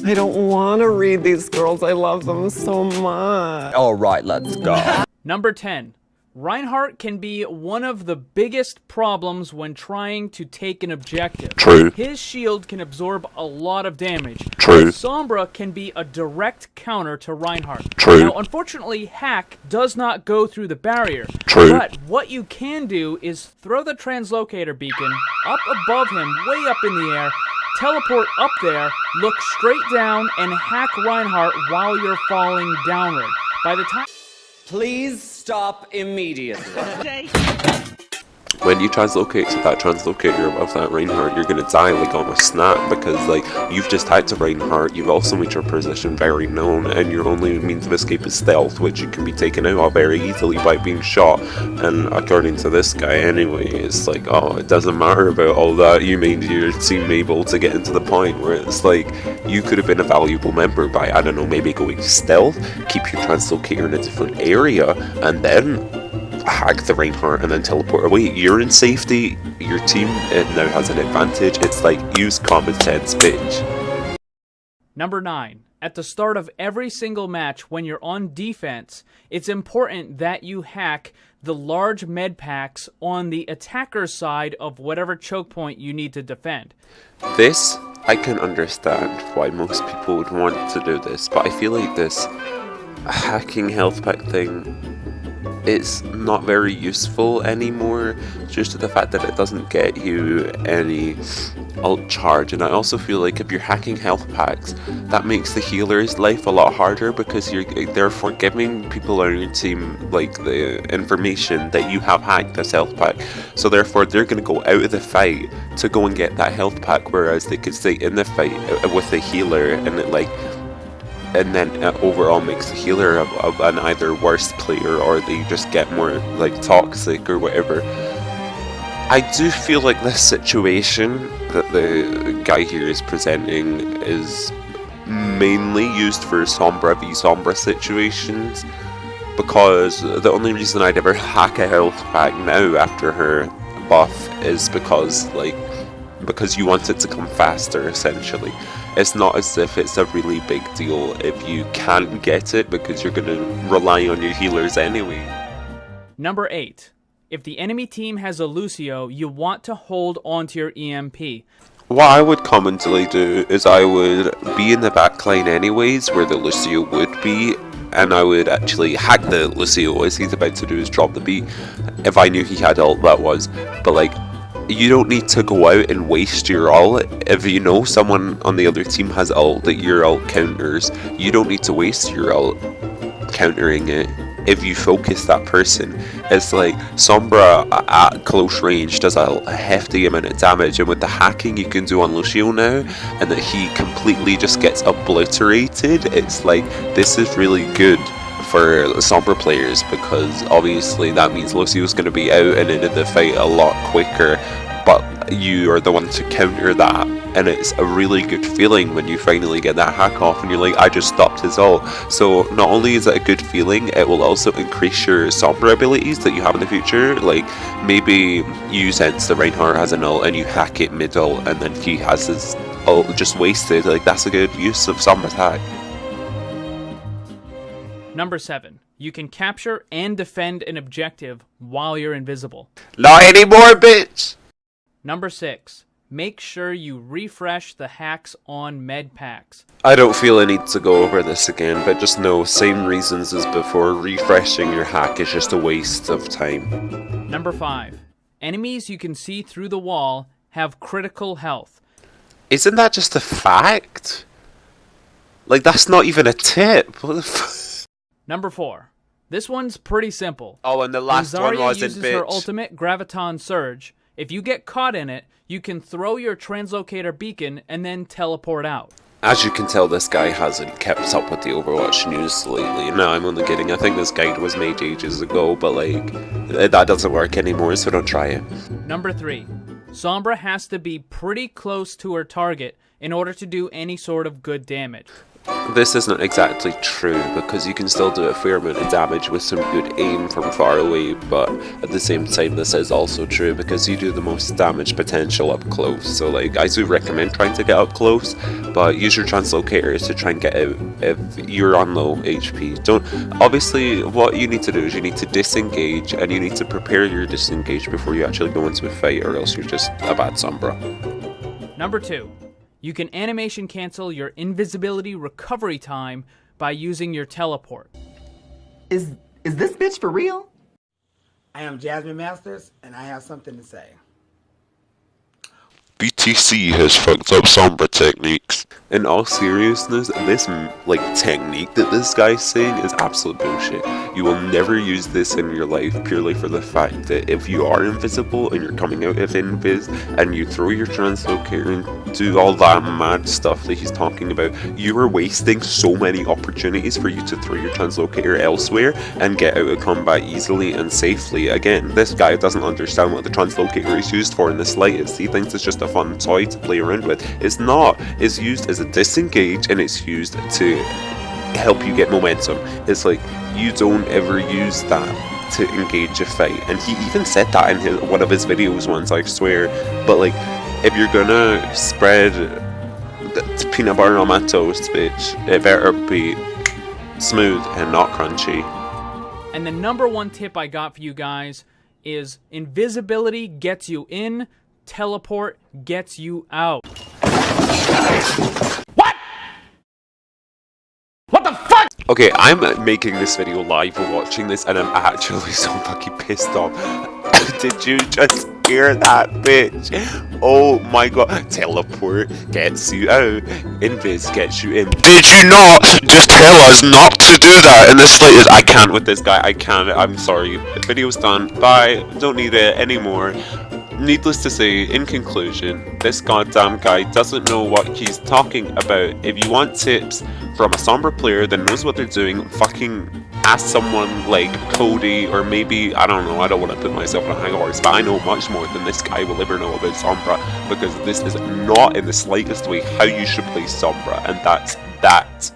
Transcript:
I don't want to read these girls. I love them so much. All right, let's go. Number 10. Reinhardt can be one of the biggest problems when trying to take an objective. True. His shield can absorb a lot of damage. True. Sombra can be a direct counter to Reinhardt. True. Now, unfortunately, Hack does not go through the barrier. True. But what you can do is throw the translocator beacon up above him, way up in the air, teleport up there, look straight down, and hack Reinhardt while you're falling downward. By the time... Please stop immediately. When you translocate to that translocator above that Reinhardt, you're gonna die like on a snap, because like you've just hacked a Reinhardt, you've also made your position very known, and your only means of escape is stealth, which you can be taken out of very easily by being shot. And according to this guy anyway, it's like, oh, it doesn't matter about all that, you made your team able to get into the point where it's like you could have been a valuable member by, I don't know, maybe going stealth, keep your translocator in a different area, and then hack the Reinhardt and then teleport away. You're in safety, your team now has an advantage. It's like, use common sense, bitch. Number 9. At the start of every single match when you're on defense, it's important that you hack the large med packs on the attacker's side of whatever choke point you need to defend. This, I can understand why most people would want to do this, but I feel like this hacking health pack thing, it's not very useful anymore, just to the fact that it doesn't get you any ult charge. And I also feel like if you're hacking health packs, that makes the healer's life a lot harder, because you're therefore giving people on your team like the information that you have hacked this health pack, so therefore they're going to go out of the fight to go and get that health pack, whereas they could stay in the fight with the healer, and it like, and then it overall makes the healer an either worse player, or they just get more like toxic or whatever. I do feel like this situation that the guy here is presenting is mainly used for Sombra v Sombra situations, because the only reason I'd ever hack a health pack now after her buff is because you want it to come faster, essentially. It's not as if it's a really big deal if you can't get it, because you're going to rely on your healers anyway. Number 8. If the enemy team has a Lucio, you want to hold onto your EMP. What I would commonly do is I would be in the backline anyways, where the Lucio would be, and I would actually hack the Lucio as he's about to do his drop the beat, if I knew he had ult, that was. But like, you don't need to go out and waste your ult. If you know someone on the other team has ult that your ult counters, you don't need to waste your ult countering it. If you focus that person, it's like Sombra at close range does a hefty amount of damage, and with the hacking you can do on Lucio now, and that he completely just gets obliterated, it's like, this is really good for Sombra players, because obviously that means Lucio's going to be out and into the fight a lot quicker, but you are the one to counter that, and it's a really good feeling when you finally get that hack off and you're like, I just stopped his ult. So not only is it a good feeling, it will also increase your Sombra abilities that you have in the future. Like, maybe you sense the Reinhardt has an ult and you hack it mid ult, and then he has his ult just wasted. Like, that's a good use of Sombra's hack. Number 7. You can capture and defend an objective while you're invisible. Not anymore, bitch! Number 6. Make sure you refresh the hacks on med packs. I don't feel a need to go over this again, but just know, same reasons as before, refreshing your hack is just a waste of time. Number 5. Enemies you can see through the wall have critical health. Isn't that just a fact? Like, that's not even a tip. What the fuck? Number 4. This one's pretty simple. Oh, and the last when one Zarya wasn't, uses her bitch. ultimate Graviton Surge, if you get caught in it, you can throw your translocator beacon and then teleport out. As you can tell, this guy hasn't kept up with the Overwatch news lately. No, I'm only kidding. I think this guide was made ages ago, but like, that doesn't work anymore, so don't try it. Number 3. Sombra has to be pretty close to her target in order to do any sort of good damage. This isn't exactly true, because you can still do a fair amount of damage with some good aim from far away, but at the same time this is also true because you do the most damage potential up close. So like, I do recommend trying to get up close, but use your translocators to try and get out if you're on low HP. Obviously what you need to do is you need to disengage, and you need to prepare your disengage before you actually go into a fight, or else you're just a bad Sombra. Number 2. You can animation cancel your invisibility recovery time by using your teleport. Is this bitch for real? I am Jasmine Masters, and I have something to say. BTC has fucked up Sombra techniques. In all seriousness, this technique that this guy's saying is absolute bullshit. You will never use this in your life purely for the fact that if you are invisible and you're coming out of invis and you throw your translocator and do all that mad stuff that he's talking about, you are wasting so many opportunities for you to throw your translocator elsewhere and get out of combat easily and safely. Again, this guy doesn't understand what the translocator is used for in the slightest. He thinks it's just a fun toy to play around with. It's not. It's used as a disengage, and it's used to help you get momentum. It's like, you don't ever use that to engage a fight, and he even said that in one of his videos once, I swear. But like, if you're gonna spread the peanut butter on my toast, bitch, it better be smooth and not crunchy. And the number 1 tip I got for you guys is invisibility gets you in, teleport gets you out. What the fuck? Okay, I'm making this video live and watching this, and I'm actually so fucking pissed off. Did you just hear that, bitch? Oh my god. Teleport gets you out. Invis gets you in. Did you not just tell us not to do that in the slightest? I can't with this guy. I can't. I'm sorry. The video's done. Bye. Don't need it anymore. Needless to say, in conclusion, this goddamn guy doesn't know what he's talking about. If you want tips from a Sombra player that knows what they're doing, fucking ask someone like Cody, or maybe, I don't know, I don't want to put myself on a high horse, but I know much more than this guy will ever know about Sombra, because this is not in the slightest way how you should play Sombra, and that's that.